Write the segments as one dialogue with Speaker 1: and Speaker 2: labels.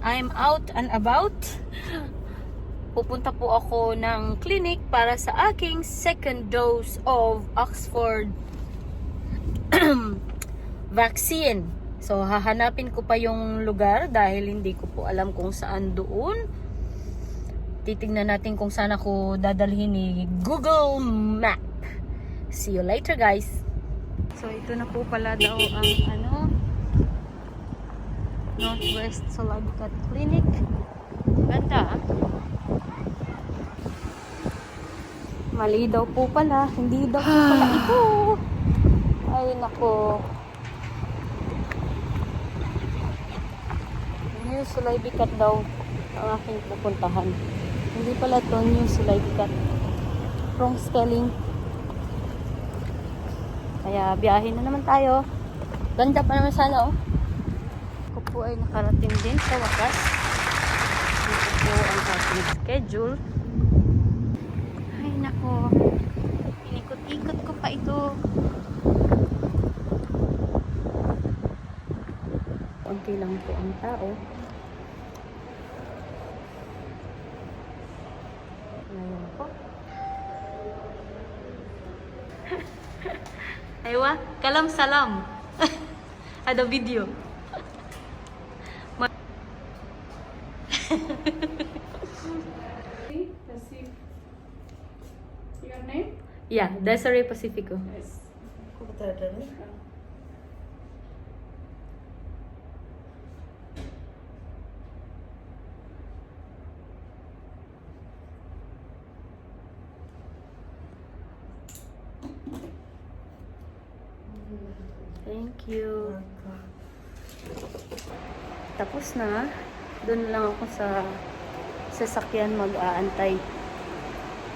Speaker 1: I'm out and about. Pupunta po ako ng clinic para sa aking second dose of Oxford vaccine. So, hahanapin ko pa yung lugar dahil hindi ko po alam kung saan doon. Titignan natin kung saan ako dadalhin ni Google Map. See you later, guys. So, ito na po pala daw ang Northwest Lipat Clinic. Ganda. Mali daw po pala. Hindi daw po pala ito. Ay, nako. New Lipat daw ang aking pupuntahan. Hindi pala ito New Lipat. Wrong spelling. Kaya biyahin na naman tayo. Ganda pa naman sana, oh. Ako po ay nakarating din sa wakas. Ito po ang aking schedule. Ay, nako. Inikot-ikot ko pa ito. Konti lang po ang tao. Ngayon po. Aywa, kalam salam. Ada video.
Speaker 2: Your name?
Speaker 1: Yeah, Desiree Pacifico.
Speaker 2: Yes.
Speaker 1: Thank you. Tapos na. Doon lang ako sa sasakyan mag-aantay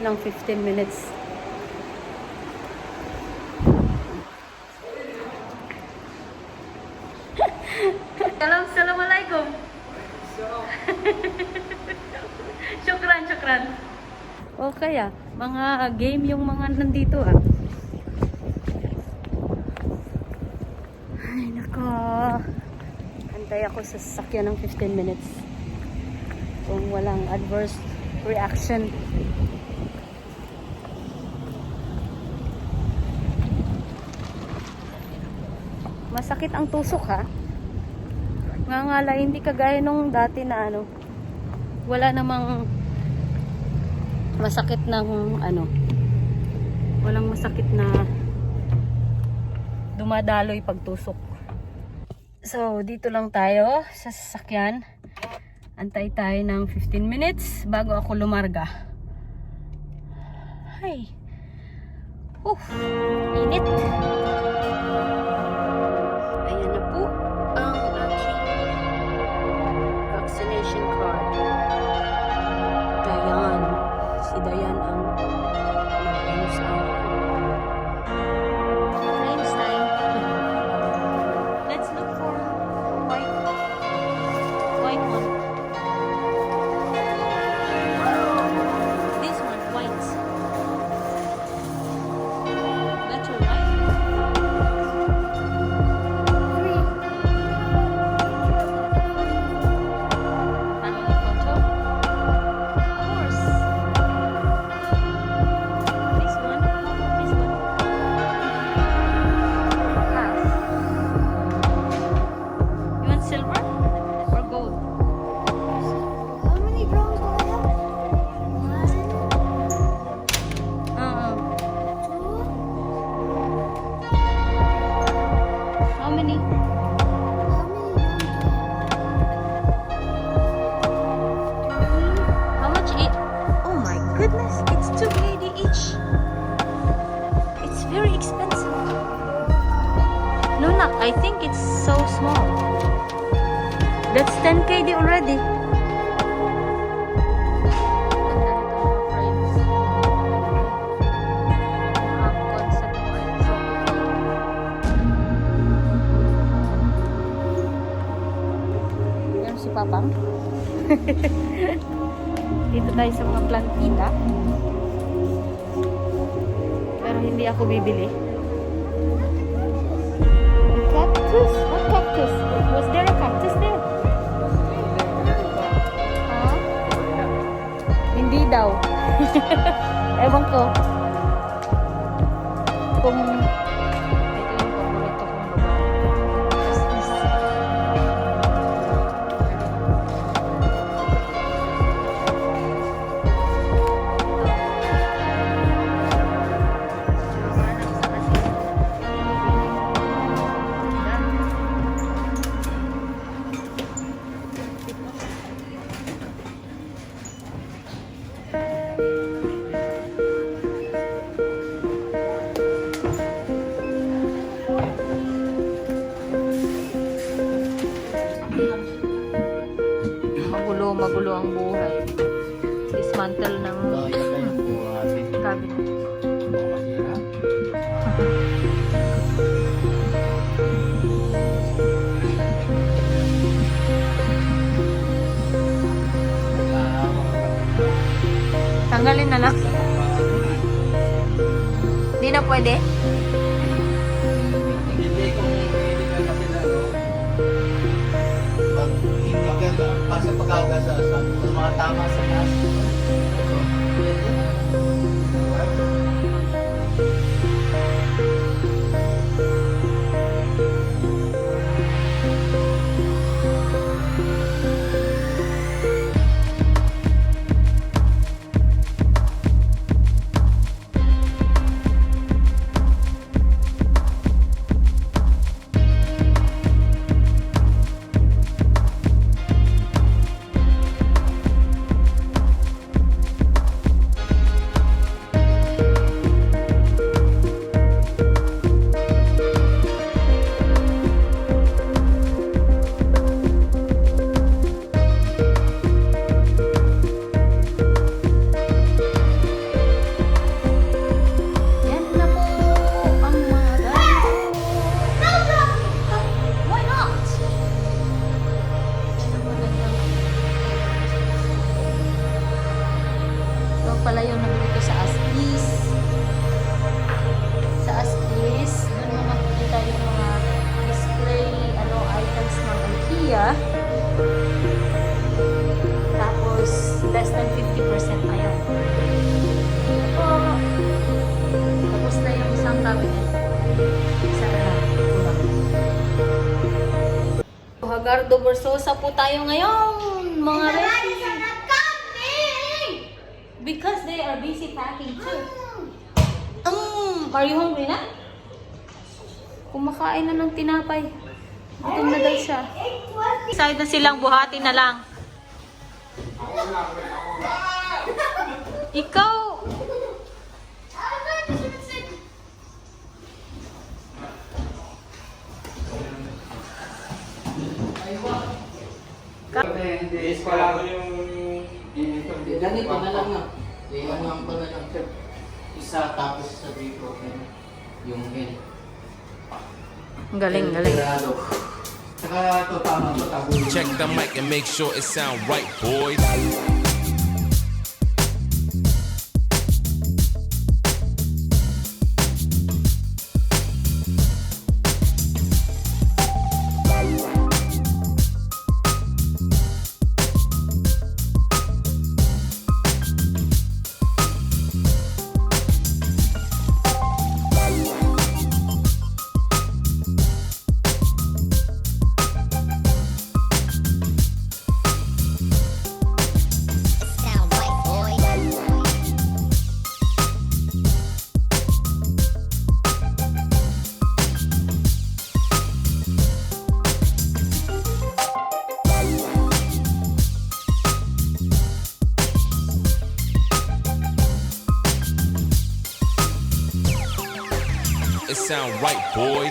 Speaker 1: ng 15 minutes. Assalamualaikum. Syukran. Okay mga game yung mga nandito Ay nako. Antay ako sa sasakyan ng 15 minutes. Kung walang adverse reaction. Masakit ang tusok ngangala, hindi kagaya nung dati na wala namang masakit ng walang masakit na dumadaloy pagtusok. So dito lang tayo sa sasakyan, antay tayo ng 15 minutes bago ako lumarga. Ay, init. Ayan na po ang aking vaccination card. Dayan. Si Dayan ang nag-ano sa akin. Friends time. Let's look for white one. This one, white. Better white. Family photo. Of course. This one. Half. You want silver or gold?
Speaker 3: How many drones do I have? Two?
Speaker 1: How many?
Speaker 3: How many drones do I have?
Speaker 1: How much each? Oh my goodness, it's $2.80 each. It's very expensive. No, nak, I think it's so small. That's 10 KD already. Yan si Papang. Dito tayo sa mga plantita. Pero hindi ako bibili. Cactus? What cactus? Was there a cactus there? Ewan ko. Kung ito yung paborito kong lugar. Magulo ang buhay. Dismantle ng cabinet. Tanggalin na lang. Hindi na pwede?
Speaker 2: Pasok pagkaga sa mga tama sa taas. Pala yung nabili ko sa Astis. Sa Astis, doon mo makikita yung mga display items ng IKEA. Tapos, less than 50% na yun. Ito, tapos na yung isang cabinet. Isa na lang. Hagardo Versosa po tayo ngayon, mga ready. Because they are busy packing too. Are you hungry na? Kumakain na ng tinapay. Gutom na daw siya. Excited na silang buhati na lang. Ikaw! Ganito na lang na. Iyan lang pala lang sir. Isa tapos sa dito yung L.
Speaker 1: Galing, galing.
Speaker 2: Saka ito tama ba tago.
Speaker 4: Check the mic and make sure it sound right, boys. It sound right, boys.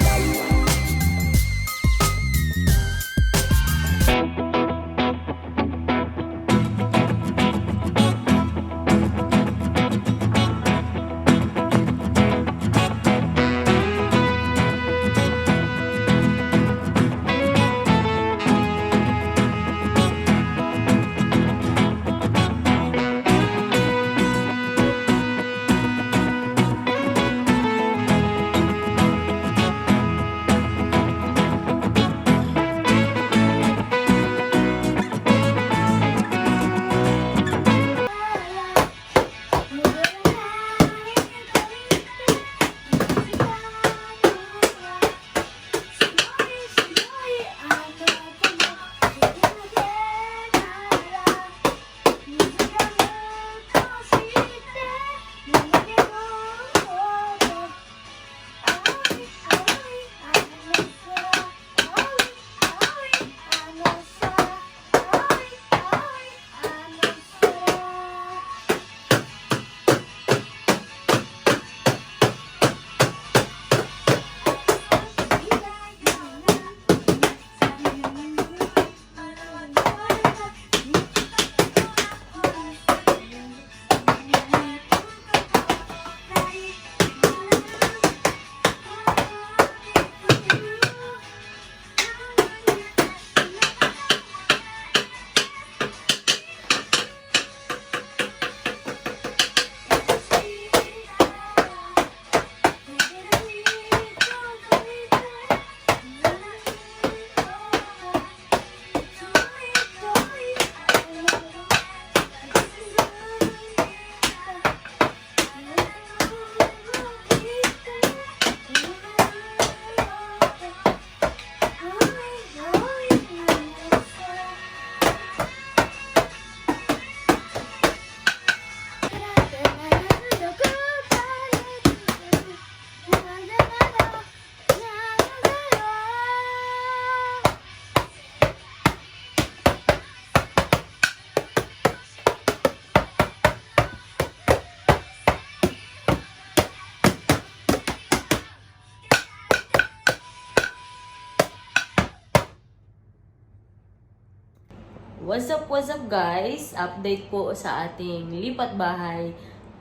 Speaker 1: What's up guys? Update po sa ating Lipat Bahay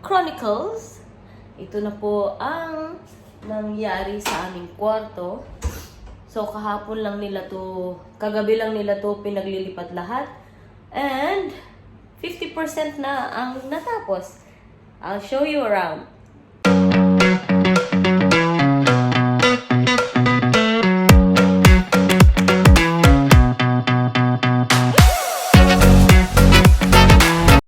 Speaker 1: Chronicles. Ito na po ang nangyari sa aming kwarto. So kahapon lang nila to, kagabi lang nila to pinaglilipat lahat. And 50% na ang natapos. I'll show you around.